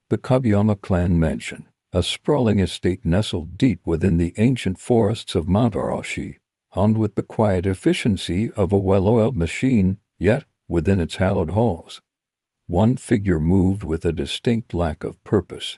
The Kageyama clan mansion, a sprawling estate nestled deep within the ancient forests of Mount Arashi, hummed with the quiet efficiency of a well-oiled machine, yet, within its hallowed halls, one figure moved with a distinct lack of purpose,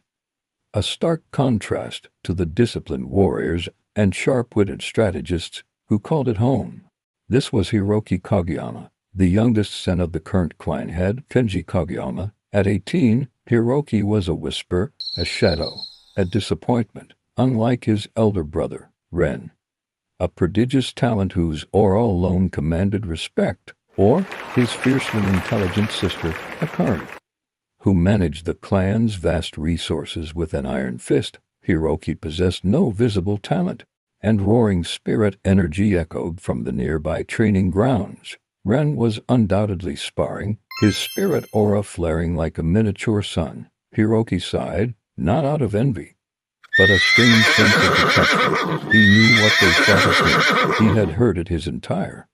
a stark contrast to the disciplined warriors and sharp-witted strategists who called it home. This was Hiroki Kageyama, the youngest son of the current clan head, Kenji Kageyama. At 18, Hiroki was a whisper, a shadow, a disappointment, unlike his elder brother, Ren, a prodigious talent whose aura alone commanded respect, or his fiercely intelligent sister, Akari, who managed the clan's vast resources with an iron fist. Hiroki possessed no visible talent, and roaring spirit energy echoed from the nearby training grounds. Ren was undoubtedly sparring, his spirit aura flaring like a miniature sun. Hiroki sighed, not out of envy, but a strange sense of protection. He knew what they thought of him. He had heard it his entire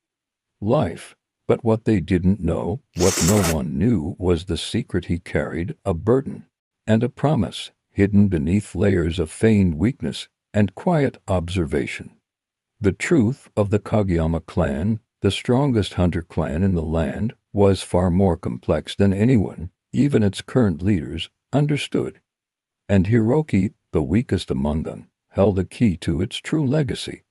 life. But what they didn't know, what no one knew, was the secret he carried, a burden and a promise, hidden beneath layers of feigned weakness and quiet observation. The truth of the Kageyama clan, the strongest hunter clan in the land, was far more complex than anyone, even its current leaders, understood. And Hiroki, the weakest among them, held a key to its true legacy.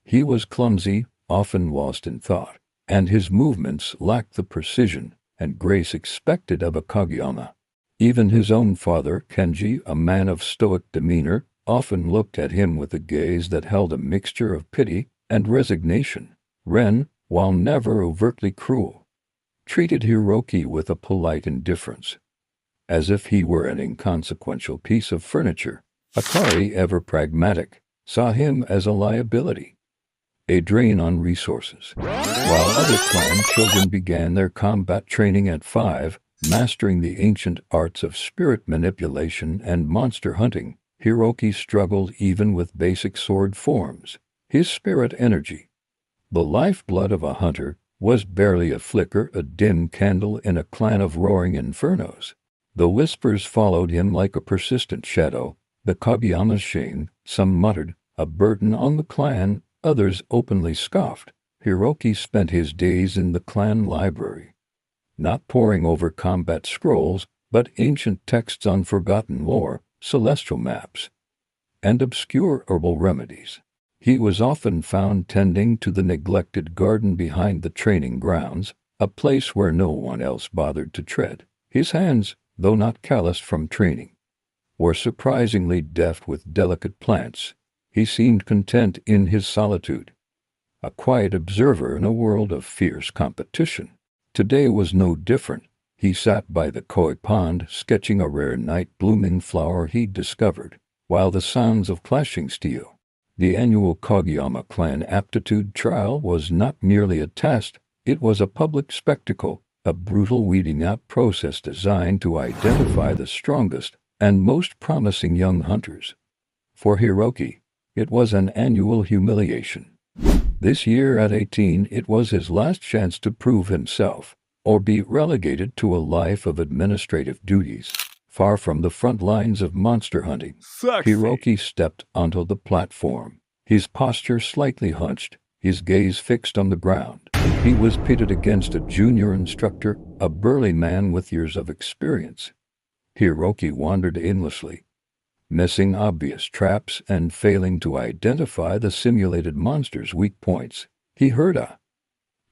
He was clumsy, often lost in thought, and his movements lacked the precision and grace expected of a Kageyama. Even his own father, Kenji, a man of stoic demeanor, often looked at him with a gaze that held a mixture of pity and resignation. Ren, while never overtly cruel, treated Hiroki with a polite indifference, as if he were an inconsequential piece of furniture. Akari, ever pragmatic, saw him as a liability, a drain on resources. While other clan children began their combat training at 5, mastering the ancient arts of spirit manipulation and monster hunting, Hiroki struggled even with basic sword forms. His spirit energy, the lifeblood of a hunter, was barely a flicker, a dim candle in a clan of roaring infernos. The whispers followed him like a persistent shadow. The Kageyama's shame, some muttered, a burden on the clan, others openly scoffed. Hiroki spent his days in the clan library, not poring over combat scrolls, but ancient texts on forgotten lore, celestial maps, and obscure herbal remedies. He was often found tending to the neglected garden behind the training grounds, a place where no one else bothered to tread. His hands, though not calloused from training, were surprisingly deft with delicate plants. He seemed content in his solitude, a quiet observer in a world of fierce competition. Today was no different. He sat by the koi pond, sketching a rare night-blooming flower he'd discovered, while the sounds of clashing steel. The annual Kageyama clan aptitude trial was not merely a test, it was a public spectacle, a brutal weeding-out process designed to identify the strongest and most promising young hunters. For Hiroki, it was an annual humiliation. This year at 18, it was his last chance to prove himself, or be relegated to a life of administrative duties. Far from the front lines of monster hunting, Hiroki stepped onto the platform, his posture slightly hunched, his gaze fixed on the ground. He was pitted against a junior instructor, a burly man with years of experience. Hiroki wandered aimlessly, missing obvious traps and failing to identify the simulated monster's weak points. He heard a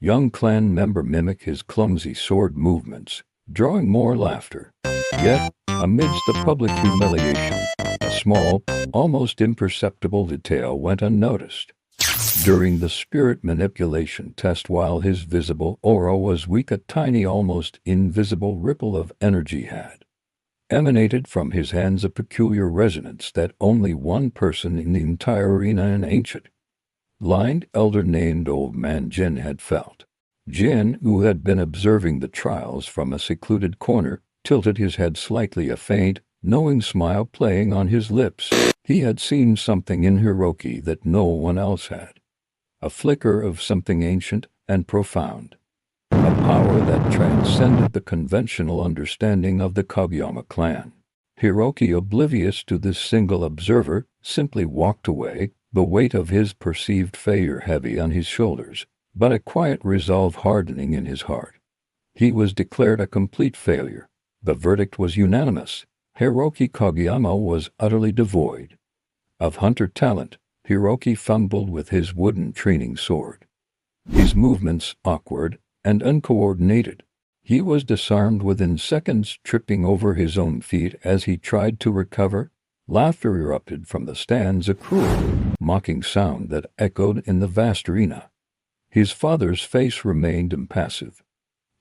young clan member mimic his clumsy sword movements, drawing more laughter. Yet, amidst the public humiliation, a small, almost imperceptible detail went unnoticed. During the spirit manipulation test, while his visible aura was weak, a tiny, almost invisible ripple of energy had emanated from his hands, a peculiar resonance that only one person in the entire arena, an ancient, lined elder named Old Man Jin, had felt. Jin, who had been observing the trials from a secluded corner, tilted his head slightly, a faint, knowing smile playing on his lips. He had seen something in Hiroki that no one else had, a flicker of something ancient and profound, a power that transcended the conventional understanding of the Kageyama clan. Hiroki, oblivious to this single observer, simply walked away, the weight of his perceived failure heavy on his shoulders, but a quiet resolve hardening in his heart. He was declared a complete failure. The verdict was unanimous. Hiroki Kageyama was utterly devoid of hunter talent. Hiroki fumbled with his wooden training sword, his movements awkward and uncoordinated. He was disarmed within seconds, tripping over his own feet as he tried to recover. Laughter erupted from the stands, a cruel, mocking sound that echoed in the vast arena. His father's face remained impassive,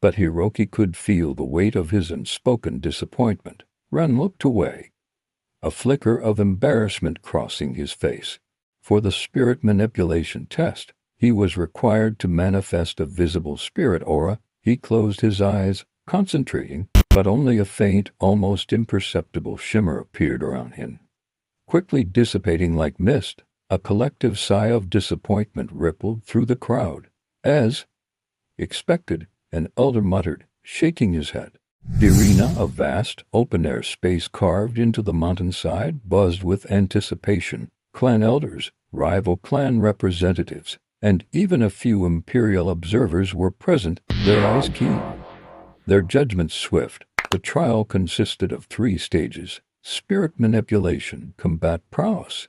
but Hiroki could feel the weight of his unspoken disappointment. Ren looked away, a flicker of embarrassment crossing his face. For the spirit manipulation test, he was required to manifest a visible spirit aura. He closed his eyes, concentrating, but only a faint, almost imperceptible shimmer appeared around him, quickly dissipating like mist. A collective sigh of disappointment rippled through the crowd. As expected, an elder muttered, shaking his head. The arena, a vast, open-air space carved into the mountainside, buzzed with anticipation. Clan elders, rival clan representatives, and even a few imperial observers were present, their eyes keen, their judgments swift. The trial consisted of 3 stages: spirit manipulation, combat prowess,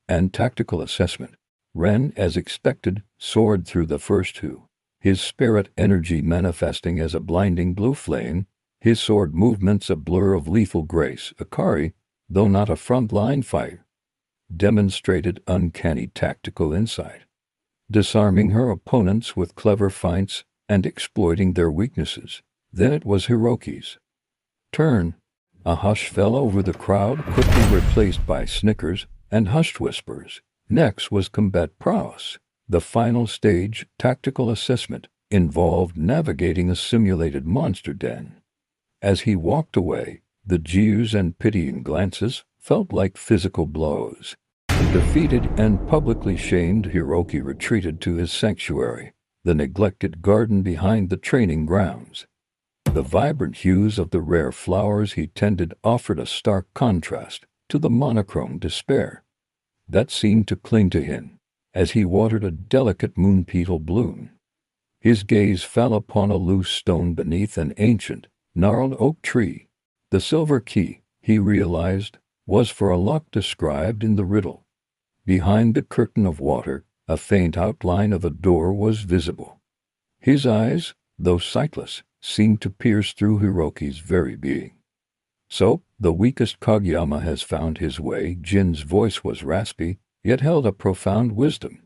and tactical assessment. Ren, as expected, soared through the first 2, his spirit energy manifesting as a blinding blue flame, his sword movements a blur of lethal grace. Akari, though not a front-line fighter, demonstrated uncanny tactical insight, disarming her opponents with clever feints and exploiting their weaknesses. Then it was Hiroki's turn. A hush fell over the crowd, quickly replaced by snickers and hushed whispers. Next was combat prowess. The final stage, tactical assessment, involved navigating a simulated monster den. As he walked away, the jeers and pitying glances felt like physical blows. Defeated and publicly shamed, Hiroki retreated to his sanctuary, the neglected garden behind the training grounds. The vibrant hues of the rare flowers he tended offered a stark contrast to the monochrome despair that seemed to cling to him as he watered a delicate moon-petal bloom. His gaze fell upon a loose stone beneath an ancient, gnarled oak tree. The silver key, he realized, was for a lock described in the riddle. Behind the curtain of water, a faint outline of a door was visible. His eyes, though sightless, seemed to pierce through Hiroki's very being. So, the weakest Kageyama has found his way. Jin's voice was raspy, yet held a profound wisdom.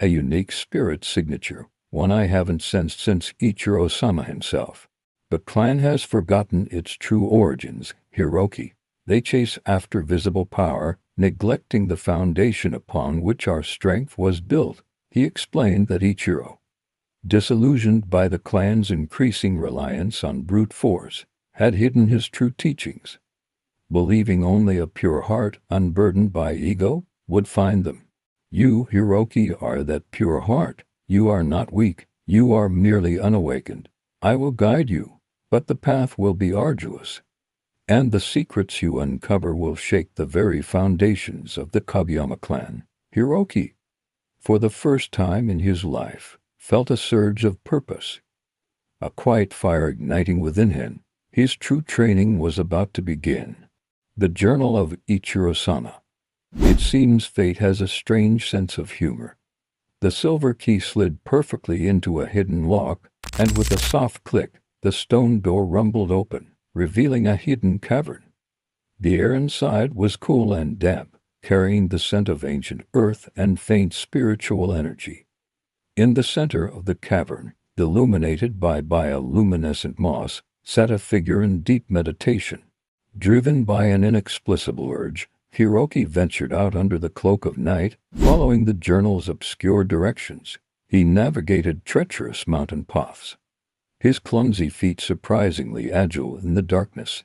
A unique spirit signature, one I haven't sensed since Ichiro-sama himself. The clan has forgotten its true origins, Hiroki. They chase after visible power, neglecting the foundation upon which our strength was built. He explained that Ichiro, disillusioned by the clan's increasing reliance on brute force, had hidden his true teachings, believing only a pure heart, unburdened by ego, would find them. You, Hiroki, are that pure heart. You are not weak. You are merely unawakened. I will guide you, but the path will be arduous, and the secrets you uncover will shake the very foundations of the Kageyama clan. Hiroki, for the first time in his life, felt a surge of purpose, a quiet fire igniting within him. His true training was about to begin. The Journal of Ichiro-sama. It seems fate has a strange sense of humor. The silver key slid perfectly into a hidden lock, and with a soft click, the stone door rumbled open, revealing a hidden cavern. The air inside was cool and damp, carrying the scent of ancient earth and faint spiritual energy. In the center of the cavern, illuminated by bioluminescent moss, sat a figure in deep meditation. Driven by an inexplicable urge, Hiroki ventured out under the cloak of night, following the journal's obscure directions. He navigated treacherous mountain paths, his clumsy feet surprisingly agile in the darkness.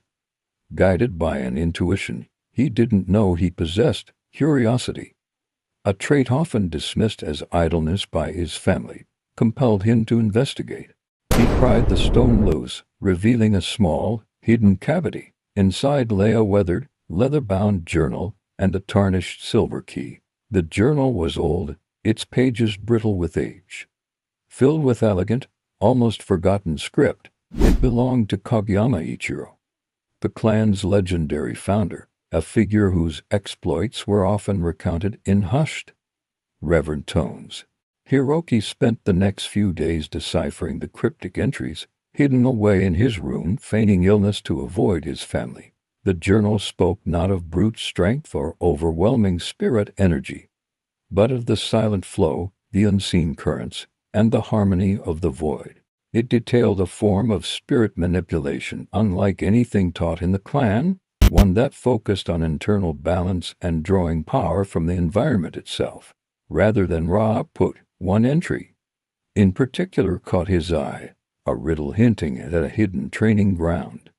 Guided by an intuition he didn't know he possessed, curiosity, a trait often dismissed as idleness by his family, compelled him to investigate. He pried the stone loose, revealing a small, hidden cavity. Inside lay a weathered, leather-bound journal and a tarnished silver key. The journal was old, its pages brittle with age. Filled with elegant, almost forgotten script, it belonged to Kageyama Ichiro, the clan's legendary founder, a figure whose exploits were often recounted in hushed, reverent tones. Hiroki spent the next few days deciphering the cryptic entries, hidden away in his room, feigning illness to avoid his family. The journal spoke not of brute strength or overwhelming spirit energy, but of the silent flow, the unseen currents, and the harmony of the void. It detailed a form of spirit manipulation unlike anything taught in the clan, one that focused on internal balance and drawing power from the environment itself, rather than raw output. One entry, in particular, caught his eye, a riddle hinting at a hidden training ground,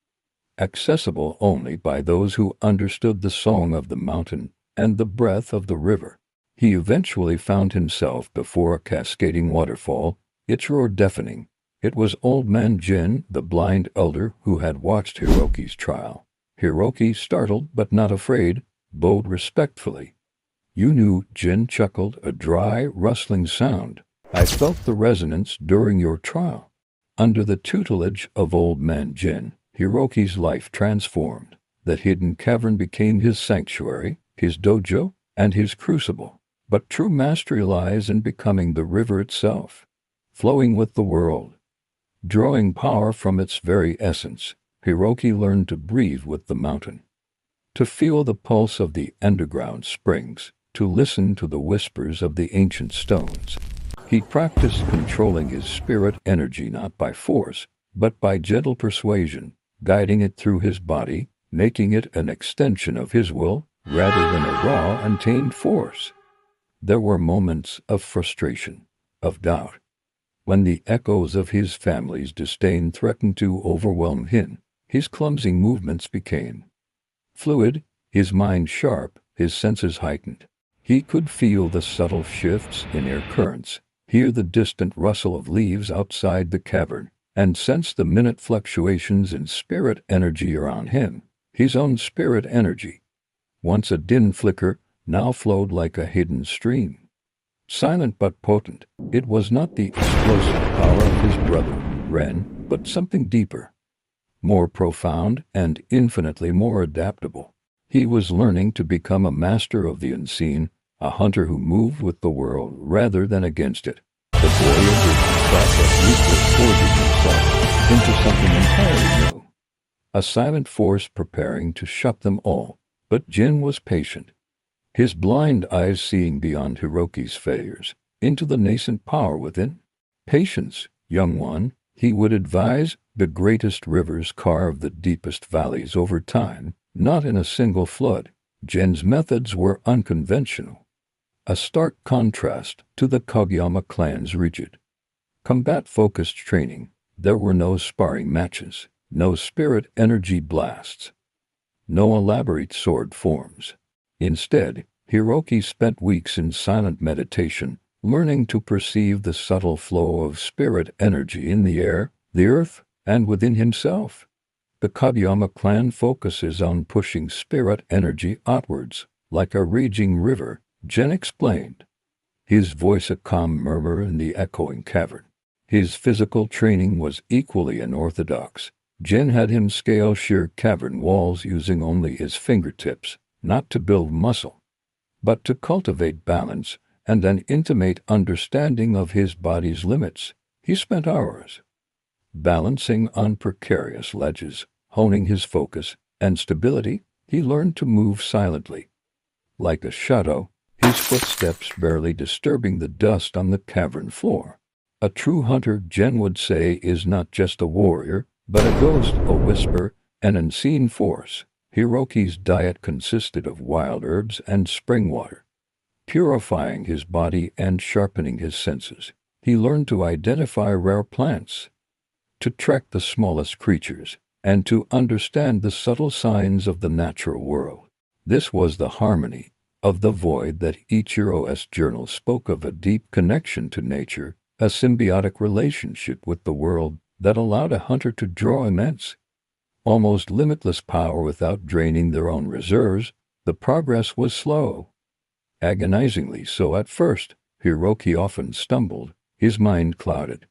accessible only by those who understood the song of the mountain and the breath of the river. He eventually found himself before a cascading waterfall, its roar deafening. It was old man Jin, the blind elder who had watched Hiroki's trial. Hiroki, startled but not afraid, bowed respectfully. "You knew," Jin chuckled, a dry, rustling sound. "I felt the resonance during your trial." Under the tutelage of old man Jin, Hiroki's life transformed. The hidden cavern became his sanctuary, his dojo, and his crucible. But true mastery lies in becoming the river itself, flowing with the world, drawing power from its very essence. Hiroki learned to breathe with the mountain, to feel the pulse of the underground springs, to listen to the whispers of the ancient stones. He practiced controlling his spirit energy not by force, but by gentle persuasion, guiding it through his body, making it an extension of his will rather than a raw, untamed force. There were moments of frustration, of doubt, when the echoes of his family's disdain threatened to overwhelm him. His clumsy movements became fluid, his mind sharp, his senses heightened. He could feel the subtle shifts in air currents, hear the distant rustle of leaves outside the cavern, and sense the minute fluctuations in spirit energy around him. His own spirit energy, once a dim flicker, now flowed like a hidden stream. Silent but potent, it was not the explosive power of his brother, Ren, but something deeper, more profound, and infinitely more adaptable. He was learning to become a master of the unseen, a hunter who moved with the world rather than against it. The voyage of the process was forging himself into something entirely new, a silent force preparing to shut them all. But Jin was patient, his blind eyes seeing beyond Hiroki's failures, into the nascent power within. "Patience, young one," he would advise. "The greatest rivers carve the deepest valleys over time, not in a single flood." Jin's methods were unconventional, a stark contrast to the Kageyama clan's rigid, combat-focused training. There were no sparring matches, no spirit energy blasts, no elaborate sword forms. Instead, Hiroki spent weeks in silent meditation, learning to perceive the subtle flow of spirit energy in the air, the earth, and within himself. The Kageyama clan focuses on pushing spirit energy outwards, like a raging river, Jin explained, his voice a calm murmur in the echoing cavern. His physical training was equally unorthodox. Jin had him scale sheer cavern walls using only his fingertips, not to build muscle, but to cultivate balance and an intimate understanding of his body's limits. He spent hours balancing on precarious ledges, honing his focus and stability. He learned to move silently, like a shadow, his footsteps barely disturbing the dust on the cavern floor. A true hunter, Jin would say, is not just a warrior, but a ghost, a whisper, an unseen force. Hiroki's diet consisted of wild herbs and spring water, purifying his body and sharpening his senses. He learned to identify rare plants, to track the smallest creatures, and to understand the subtle signs of the natural world. This was the harmony of the void that Ichiro's journal spoke of, a deep connection to nature, a symbiotic relationship with the world that allowed a hunter to draw immense, almost limitless power without draining their own reserves. The progress was slow, agonizingly so at first. Hiroki often stumbled, his mind clouded,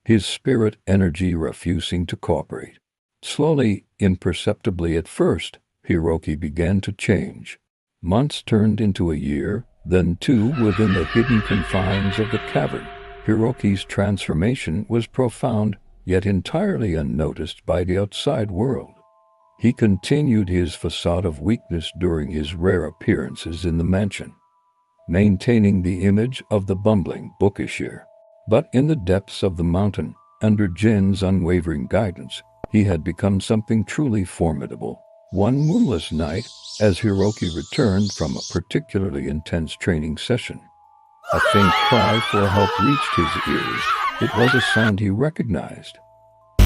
his spirit energy refusing to cooperate. Slowly, imperceptibly at first, Hiroki began to change. Months turned into a year, then two within the hidden confines of the cavern. Hiroki's transformation was profound, yet entirely unnoticed by the outside world. He continued his facade of weakness during his rare appearances in the mansion, maintaining the image of the bumbling bookisher. But in the depths of the mountain, under Jin's unwavering guidance, he had become something truly formidable. One moonless night, as Hiroki returned from a particularly intense training session, a faint cry for help reached his ears. It was a sound he recognized.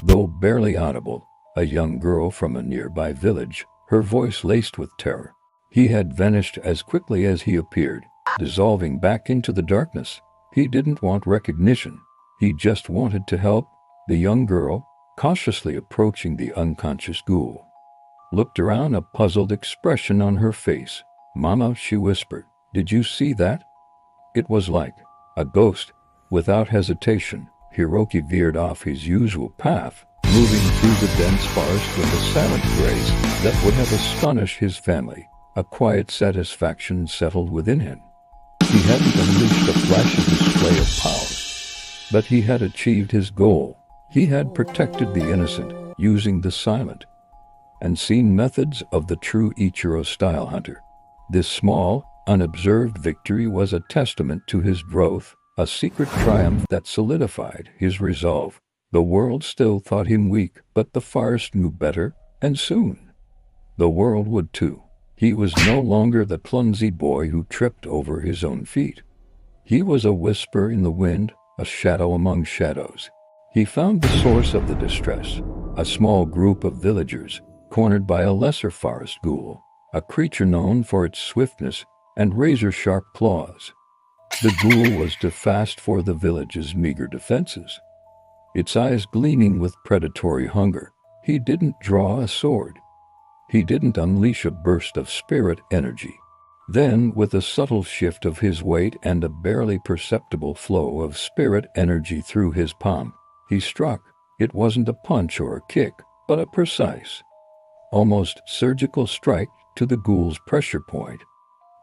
Though barely audible, a young girl from a nearby village, her voice laced with terror. He had vanished as quickly as he appeared, dissolving back into the darkness. He didn't want recognition. He just wanted to help. The young girl, cautiously approaching the unconscious ghoul, looked around, a puzzled expression on her face. "Mama," she whispered, "did you see that?" It was like a ghost. Without hesitation, Hiroki veered off his usual path, moving through the dense forest with a silent grace that would have astonished his family. A quiet satisfaction settled within him. He hadn't unleashed a flashy display of power, but he had achieved his goal. He had protected the innocent, using the silent, unseen methods of the true Ichiro-style hunter. This small, unobserved victory was a testament to his growth, a secret triumph that solidified his resolve. The world still thought him weak, but the forest knew better, and soon the world would too. He was no longer the clumsy boy who tripped over his own feet. He was a whisper in the wind, a shadow among shadows. He found the source of the distress, a small group of villagers, cornered by a lesser forest ghoul, a creature known for its swiftness and razor-sharp claws. The ghoul was too fast for the village's meager defenses, its eyes gleaming with predatory hunger. He didn't draw a sword. He didn't unleash a burst of spirit energy. Then, with a subtle shift of his weight and a barely perceptible flow of spirit energy through his palm, he struck. It wasn't a punch or a kick, but a precise, almost surgical strike to the ghoul's pressure point.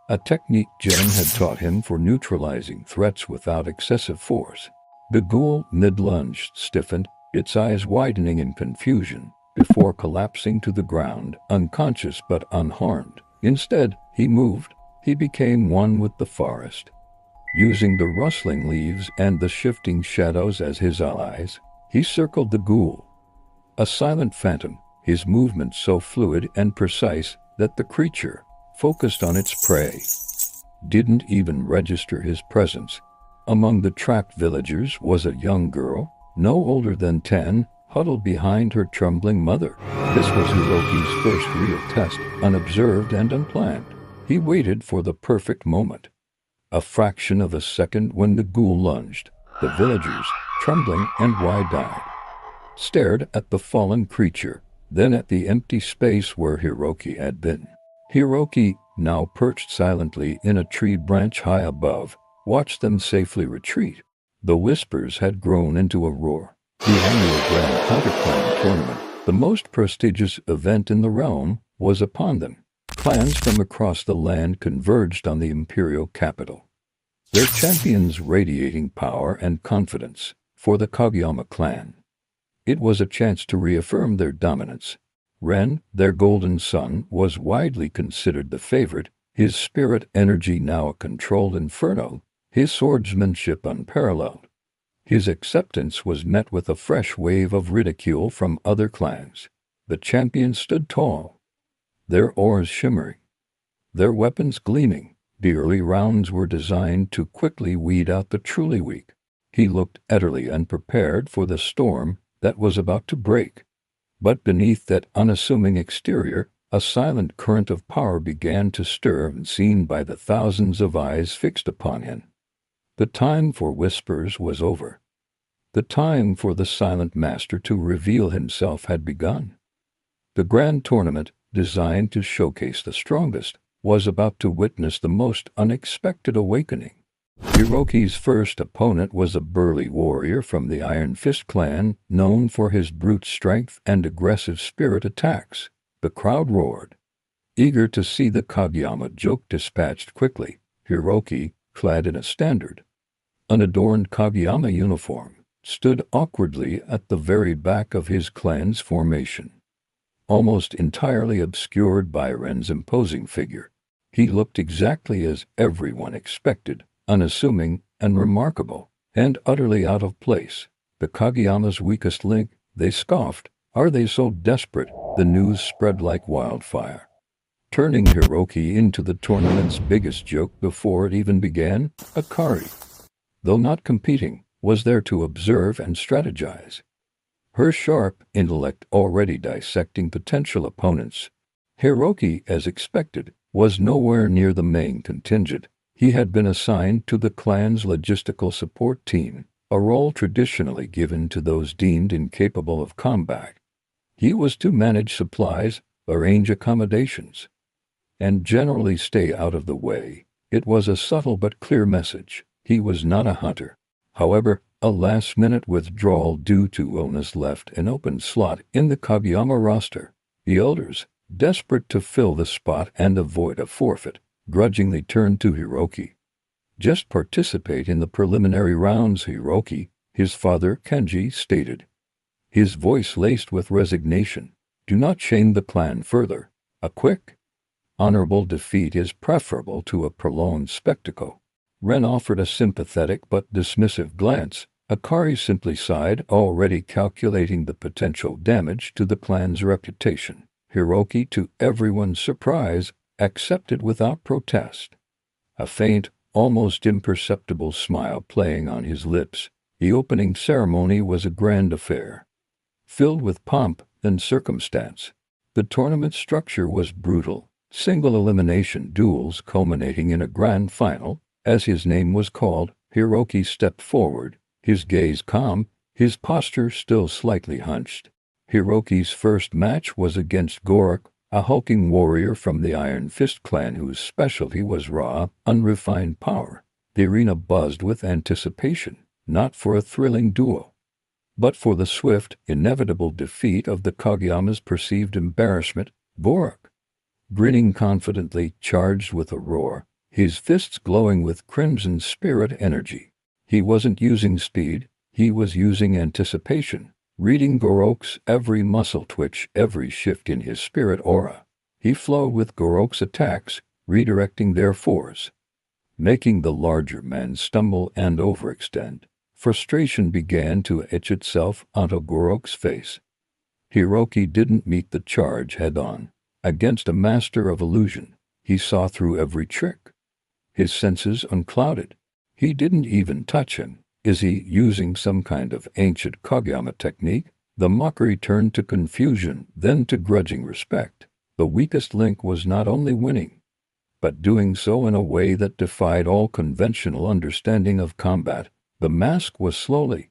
A technique Jin had taught him for neutralizing threats without excessive force. The ghoul, mid-lunge, stiffened, its eyes widening in confusion, before collapsing to the ground, unconscious but unharmed. Instead, he moved. He became one with the forest. Using the rustling leaves and the shifting shadows as his allies, he circled the ghoul, a silent phantom, his movements so fluid and precise that the creature, focused on its prey, didn't even register his presence. Among the trapped villagers was a young girl, no older than 10, huddled behind her trembling mother. This was Hiroki's first real test, unobserved and unplanned. He waited for the perfect moment. A fraction of a second when the ghoul lunged. The villagers, trembling and wide-eyed, stared at the fallen creature, then at the empty space where Hiroki had been. Hiroki, now perched silently in a tree branch high above, watched them safely retreat. The whispers had grown into a roar. The annual Grand Counterclan Tournament, the most prestigious event in the realm, was upon them. Clans from across the land converged on the imperial capital, their champions radiating power and confidence. For the Kageyama clan, it was a chance to reaffirm their dominance. Ren, their golden son, was widely considered the favorite, his spirit energy now a controlled inferno, his swordsmanship unparalleled. His acceptance was met with a fresh wave of ridicule from other clans. The champions stood tall, their oars shimmering, their weapons gleaming. The early rounds were designed to quickly weed out the truly weak. He looked utterly unprepared for the storm that was about to break. But beneath that unassuming exterior, a silent current of power began to stir, unseen by the thousands of eyes fixed upon him. The time for whispers was over. The time for the silent master to reveal himself had begun. The grand tournament, designed to showcase the strongest, was about to witness the most unexpected awakening. Hiroki's first opponent was a burly warrior from the Iron Fist clan, known for his brute strength and aggressive spirit attacks. The crowd roared, eager to see the Kageyama joke dispatched quickly. Hiroki, clad in a standard, unadorned Kageyama uniform, stood awkwardly at the very back of his clan's formation, almost entirely obscured by Ren's imposing figure. He looked exactly as everyone expected, unassuming and remarkable, and utterly out of place. The Kageyama's weakest link, they scoffed. Are they so desperate? The news spread like wildfire, turning Hiroki into the tournament's biggest joke before it even began. Akari, though not competing, was there to observe and strategize, her sharp intellect already dissecting potential opponents. Hiroki, as expected, was nowhere near the main contingent. He had been assigned to the clan's logistical support team, a role traditionally given to those deemed incapable of combat. He was to manage supplies, arrange accommodations, and generally stay out of the way. It was a subtle but clear message. He was not a hunter. However, a last-minute withdrawal due to illness left an open slot in the Kageyama roster. The elders, desperate to fill the spot and avoid a forfeit, grudgingly turned to Hiroki. Just participate in the preliminary rounds, Hiroki, his father Kenji stated, his voice laced with resignation. Do not shame the clan further. A quick, honorable defeat is preferable to a prolonged spectacle. Ren offered a sympathetic but dismissive glance. Akari simply sighed, already calculating the potential damage to the clan's reputation. Hiroki, to everyone's surprise, accepted without protest, a faint, almost imperceptible smile playing on his lips. The opening ceremony was a grand affair, filled with pomp and circumstance. The tournament structure was brutal, single elimination duels culminating in a grand final. As his name was called, Hiroki stepped forward, his gaze calm, his posture still slightly hunched. Hiroki's first match was against Gorok, a hulking warrior from the Iron Fist clan whose specialty was raw, unrefined power. The arena buzzed with anticipation, not for a thrilling duel, but for the swift, inevitable defeat of the Kageyama's perceived embarrassment. Gorok, grinning confidently, charged with a roar, his fists glowing with crimson spirit energy. He wasn't using speed, he was using anticipation, reading Gorok's every muscle twitch, every shift in his spirit aura. He flowed with Gorok's attacks, redirecting their force, making the larger man stumble and overextend. Frustration began to etch itself onto Gorok's face. Hiroki didn't meet the charge head-on. Against a master of illusion, he saw through every trick, his senses unclouded. He didn't even touch him. Is he using some kind of ancient Kageyama technique? The mockery turned to confusion, then to grudging respect. The weakest link was not only winning, but doing so in a way that defied all conventional understanding of combat. The mask was slowly,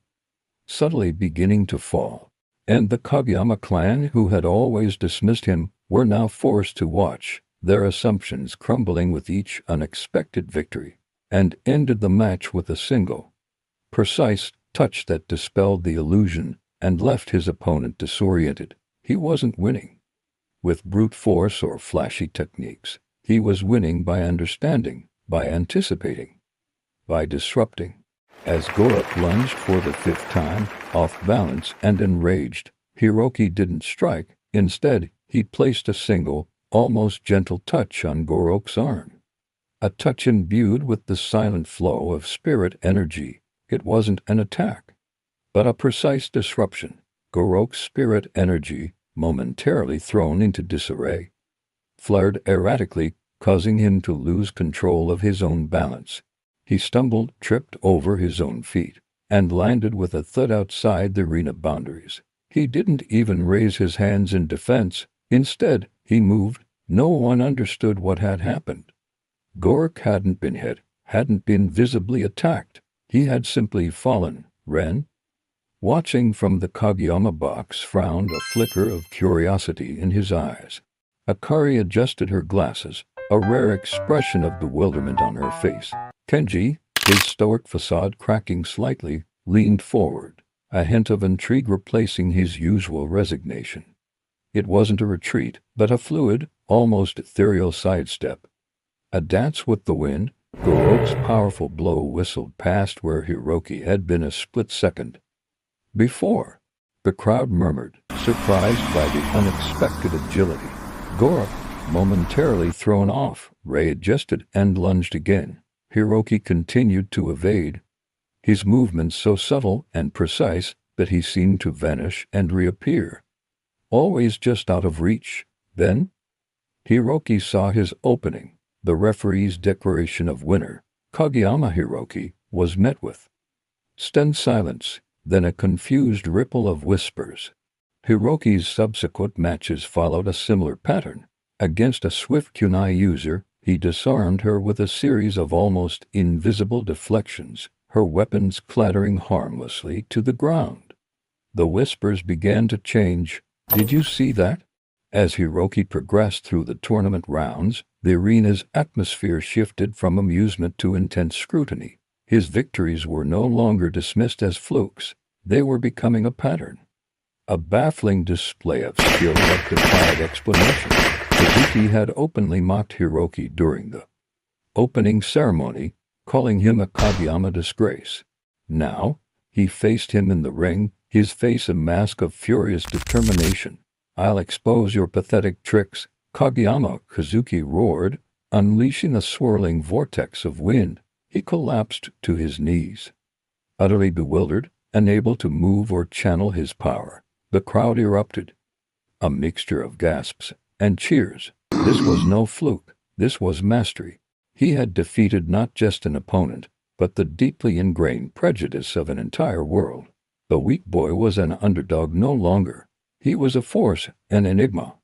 subtly beginning to fall, and the Kageyama clan, who had always dismissed him, were now forced to watch, their assumptions crumbling with each unexpected victory, and ended the match with a single, precise touch that dispelled the illusion and left his opponent disoriented. He wasn't winning with brute force or flashy techniques. He was winning by understanding, by anticipating, by disrupting. As Gorok lunged for the fifth time, off balance and enraged, Hiroki didn't strike. Instead, he placed a single, almost gentle touch on Gorok's arm. A touch imbued with the silent flow of spirit energy. It wasn't an attack, but a precise disruption. Gorok's spirit energy, momentarily thrown into disarray, flared erratically, causing him to lose control of his own balance. He stumbled, tripped over his own feet, and landed with a thud outside the arena boundaries. He didn't even raise his hands in defense. Instead, he moved. No one understood what had happened. Gorok hadn't been hit, hadn't been visibly attacked. He had simply fallen. Ren, Watching from the Kageyama box frowned a flicker of curiosity in his eyes. Akari adjusted her glasses, a rare expression of bewilderment on her face. Kenji, his stoic facade cracking slightly, leaned forward, a hint of intrigue replacing his usual resignation. It wasn't a retreat, but a fluid, almost ethereal sidestep. A dance with the wind, Goroku's powerful blow whistled past where Hiroki had been a split second before. The crowd murmured, surprised by the unexpected agility. Goroku, momentarily thrown off, readjusted and lunged again. Hiroki continued to evade, his movements so subtle and precise that he seemed to vanish and reappear, always just out of reach. Then, Hiroki saw his opening. The referee's declaration of winner, Kageyama Hiroki, was met with stunned silence, then a confused ripple of whispers. Hiroki's subsequent matches followed a similar pattern. Against a swift kunai user, he disarmed her with a series of almost invisible deflections, her weapons clattering harmlessly to the ground. The whispers began to change. "Did you see that?" As Hiroki progressed through the tournament rounds, the arena's atmosphere shifted from amusement to intense scrutiny. His victories were no longer dismissed as flukes. They were becoming a pattern. A baffling display of skill that defied explanation. Kazuki had openly mocked Hiroki during the opening ceremony, calling him a Kageyama disgrace. Now, he faced him in the ring, his face a mask of furious determination. "I'll expose your pathetic tricks," Kageyama, Kazuki roared, unleashing a swirling vortex of wind. He collapsed to his knees, utterly bewildered, unable to move or channel his power. The crowd erupted, a mixture of gasps and cheers. This was no fluke. This was mastery. He had defeated not just an opponent, but the deeply ingrained prejudice of an entire world. The weak boy was an underdog no longer. He was a force, an enigma.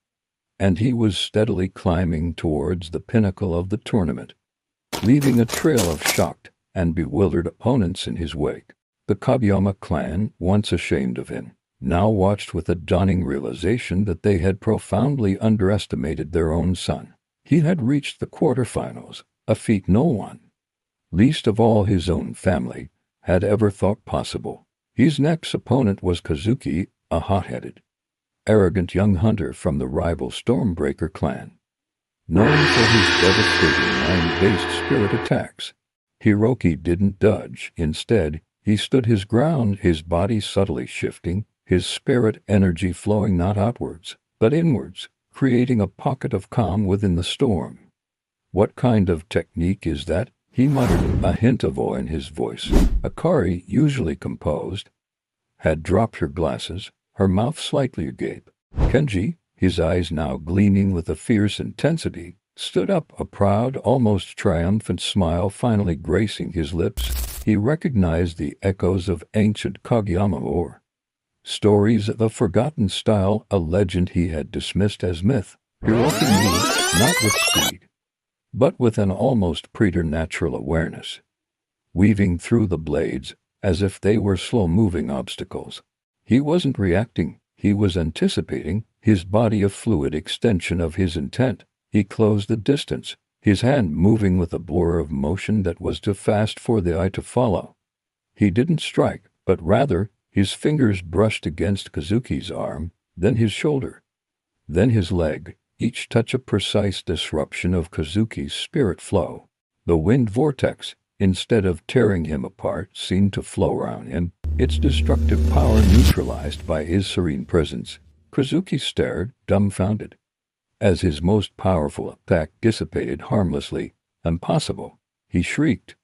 And he was steadily climbing towards the pinnacle of the tournament, leaving a trail of shocked and bewildered opponents in his wake. The Kageyama clan, once ashamed of him, now watched with a dawning realization that they had profoundly underestimated their own son. He had reached the quarterfinals, a feat no one, least of all his own family, had ever thought possible. His next opponent was Kazuki, a hot-headed, arrogant young hunter from the rival Stormbreaker clan, known for his devastating mind-based spirit attacks. Hiroki didn't dodge. Instead, he stood his ground, his body subtly shifting, his spirit energy flowing not outwards, but inwards, creating a pocket of calm within the storm. "What kind of technique is that?" he muttered, a hint of awe in his voice. Akari, usually composed, had dropped her glasses, her mouth slightly agape. Kenji, his eyes now gleaming with a fierce intensity, stood up, a proud, almost triumphant smile finally gracing his lips. He recognized the echoes of ancient Kageyama lore. Stories of a forgotten style, a legend he had dismissed as myth. Hiroki moved, not with speed, but with an almost preternatural awareness, weaving through the blades as if they were slow-moving obstacles. He wasn't reacting, he was anticipating, his body a fluid extension of his intent. He closed the distance, his hand moving with a blur of motion that was too fast for the eye to follow. He didn't strike, but rather, his fingers brushed against Kazuki's arm, then his shoulder, then his leg, each touch a precise disruption of Kazuki's spirit flow. The wind vortex, instead of tearing him apart, seemed to flow around him, its destructive power neutralized by his serene presence. Kazuki stared, dumbfounded, as his most powerful attack dissipated harmlessly. "Impossible!" he shrieked,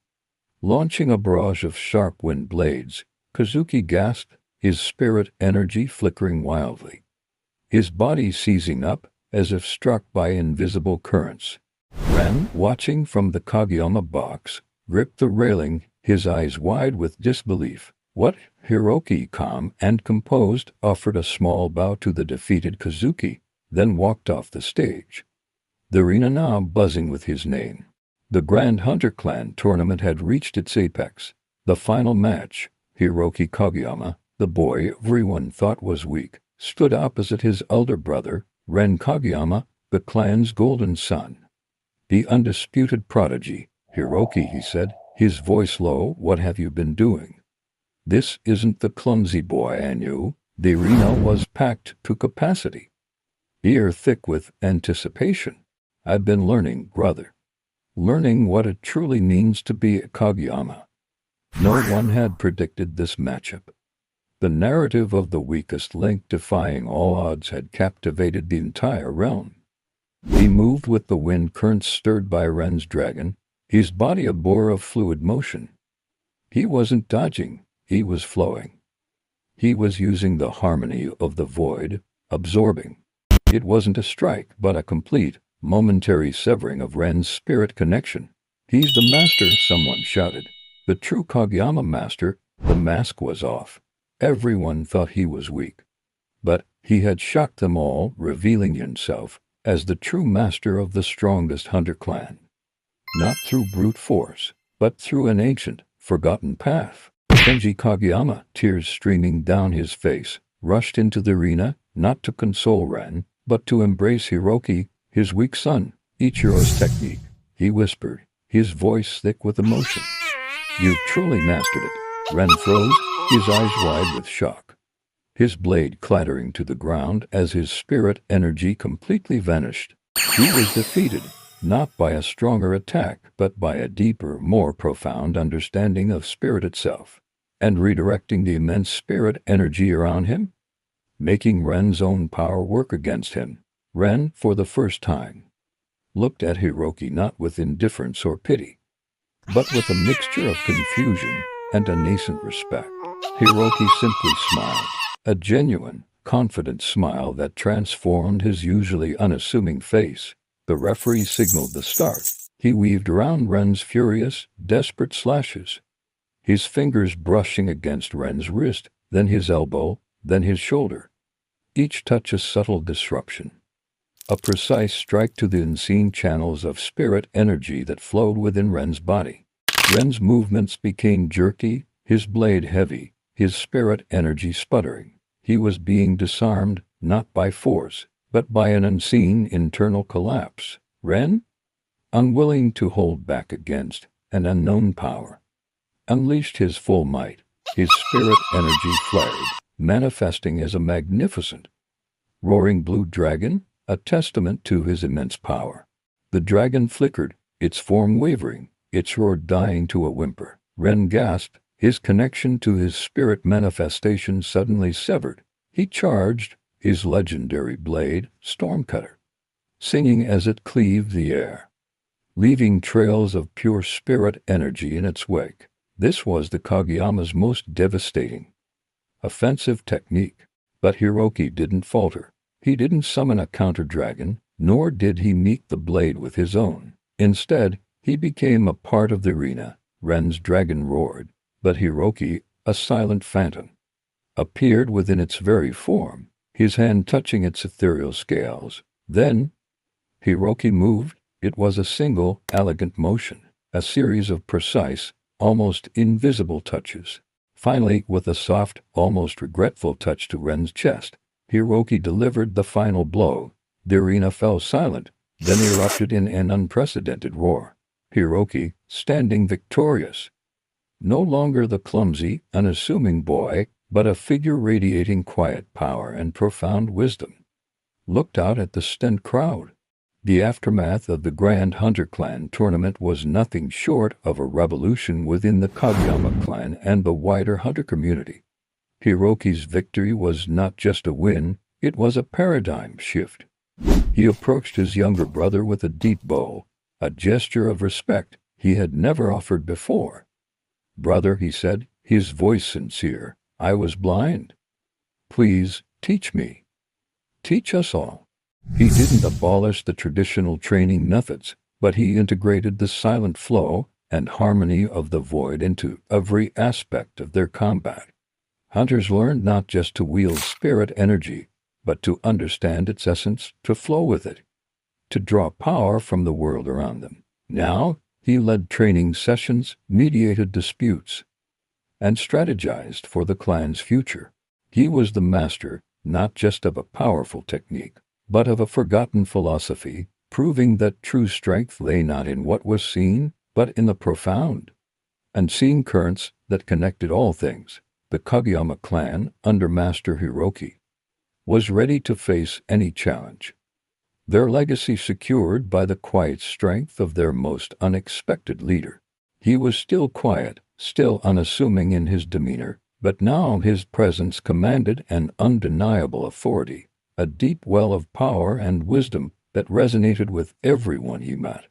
launching a barrage of sharp wind blades. Kazuki gasped, his spirit energy flickering wildly, his body seizing up, as if struck by invisible currents. Ren, watching from the Kageyama box, gripped the railing, his eyes wide with disbelief. "What?" Hiroki, calm and composed, offered a small bow to the defeated Kazuki, then walked off the stage, the arena now buzzing with his name. The Grand Hunter Clan tournament had reached its apex. The final match, Hiroki Kageyama, The boy everyone thought was weak stood opposite his elder brother, Ren Kageyama, the clan's golden son. The undisputed prodigy. Hiroki, he said, his voice low, what have you been doing? This isn't the clumsy boy I knew. The arena was packed to capacity. Ear thick with anticipation. I've been learning, brother. Learning what it truly means to be a Kageyama. No one had predicted this matchup. The narrative of the weakest link defying all odds had captivated the entire realm. He moved with the wind currents stirred by Ren's dragon, his body a bore of fluid motion. He wasn't dodging, he was flowing. He was using the harmony of the void, absorbing. It wasn't a strike, but a complete, momentary severing of Ren's spirit connection. He's the master, someone shouted. The true Kageyama master. The mask was off. Everyone thought he was weak. But he had shocked them all, revealing himself as the true master of the strongest hunter clan. Not through brute force, but through an ancient, forgotten path. Kenji Kageyama, tears streaming down his face, rushed into the arena, not to console Ren, but to embrace Hiroki, his weak son. Ichiro's technique, he whispered, his voice thick with emotion. You've truly mastered it. Ren froze, his eyes wide with shock. His blade clattering to the ground as his spirit energy completely vanished. He was defeated, not by a stronger attack, but by a deeper, more profound understanding of spirit itself, and redirecting the immense spirit energy around him, making Ren's own power work against him. Ren, for the first time, looked at Hiroki not with indifference or pity, but with a mixture of confusion and a nascent respect. Hiroki simply smiled, a genuine, confident smile that transformed his usually unassuming face. The referee signaled the start. He weaved around Ren's furious, desperate slashes, his fingers brushing against Ren's wrist, then his elbow, then his shoulder. Each touch a subtle disruption, a precise strike to the unseen channels of spirit energy that flowed within Ren's body. Ren's movements became jerky, his blade heavy, his spirit energy sputtering. He was being disarmed, not by force, but by an unseen internal collapse. Ren, unwilling to hold back against an unknown power, unleashed his full might. His spirit energy flared, manifesting as a magnificent, roaring blue dragon, a testament to his immense power. The dragon flickered, its form wavering, its roar dying to a whimper. Ren gasped, his connection to his spirit manifestation suddenly severed. He charged, his legendary blade, Stormcutter, singing as it cleaved the air, leaving trails of pure spirit energy in its wake. This was the Kageyama's most devastating, offensive technique. But Hiroki didn't falter. He didn't summon a counter-dragon, nor did he meet the blade with his own. Instead, he became a part of the arena. Ren's dragon roared, but Hiroki, a silent phantom, appeared within its very form, his hand touching its ethereal scales. Then, Hiroki moved. It was a single, elegant motion, a series of precise, almost invisible touches. Finally, with a soft, almost regretful touch to Ren's chest, Hiroki delivered the final blow. The arena fell silent, then erupted in an unprecedented roar. Hiroki, standing victorious, no longer the clumsy, unassuming boy, but a figure radiating quiet power and profound wisdom, looked out at the stunned crowd. The aftermath of the Grand Hunter Clan tournament was nothing short of a revolution within the Kageyama clan and the wider hunter community. Hiroki's victory was not just a win, it was a paradigm shift. He approached his younger brother with a deep bow, a gesture of respect he had never offered before. Brother, he said, his voice sincere, I was blind. Please, teach me. Teach us all. He didn't abolish the traditional training methods, but he integrated the silent flow and harmony of the void into every aspect of their combat. Hunters learned not just to wield spirit energy, but to understand its essence, to flow with it, to draw power from the world around them. Now, he led training sessions, mediated disputes, and strategized for the clan's future. He was the master, not just of a powerful technique, but of a forgotten philosophy, proving that true strength lay not in what was seen, but in the profound, unseen currents that connected all things. The Kageyama clan, under Master Hiroki, was ready to face any challenge, their legacy secured by the quiet strength of their most unexpected leader. He was still quiet, still unassuming in his demeanor, but now his presence commanded an undeniable authority, a deep well of power and wisdom that resonated with everyone he met.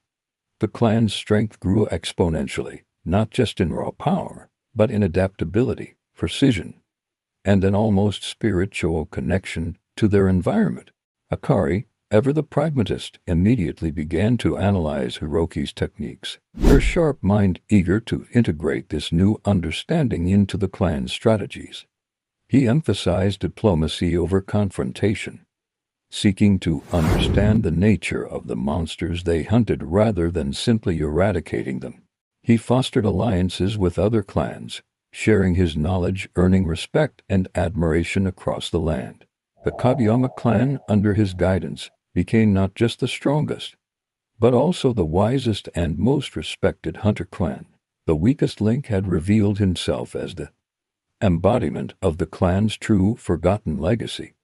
The clan's strength grew exponentially, not just in raw power, but in adaptability, precision, and an almost spiritual connection to their environment. Akari, ever the pragmatist, immediately began to analyze Hiroki's techniques, her sharp mind eager to integrate this new understanding into the clan's strategies. He emphasized diplomacy over confrontation, seeking to understand the nature of the monsters they hunted rather than simply eradicating them. He fostered alliances with other clans, sharing his knowledge, earning respect and admiration across the land. The Kageyama clan, under his guidance, became not just the strongest, but also the wisest and most respected hunter clan. The weakest link had revealed himself as the embodiment of the clan's true forgotten legacy,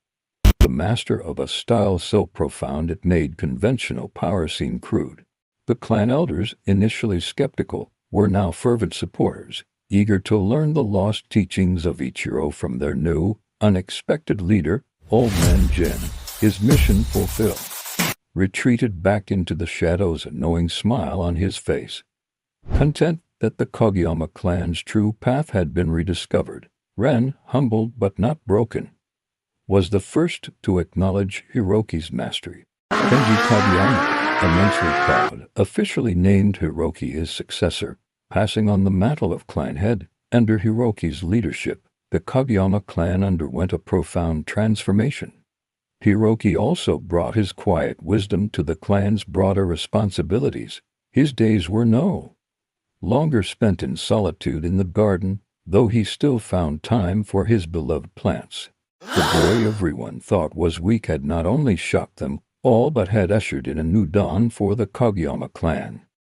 the master of a style so profound it made conventional power seem crude. The clan elders, initially skeptical, were now fervent supporters, eager to learn the lost teachings of Ichiro from their new, unexpected leader. Old Man Jin, his mission fulfilled, retreated back into the shadows, a knowing smile on his face. Content that the Kageyama clan's true path had been rediscovered, Ren, humbled but not broken, was the first to acknowledge Hiroki's mastery. Kenji Kageyama, immensely proud, officially named Hiroki his successor, passing on the mantle of clan head. Under Hiroki's leadership, the Kageyama clan underwent a profound transformation. Hiroki also brought his quiet wisdom to the clan's broader responsibilities. His days were no longer spent in solitude in the garden, though he still found time for his beloved plants. The boy everyone thought was weak had not only shocked them all but had ushered in a new dawn for the Kageyama clan.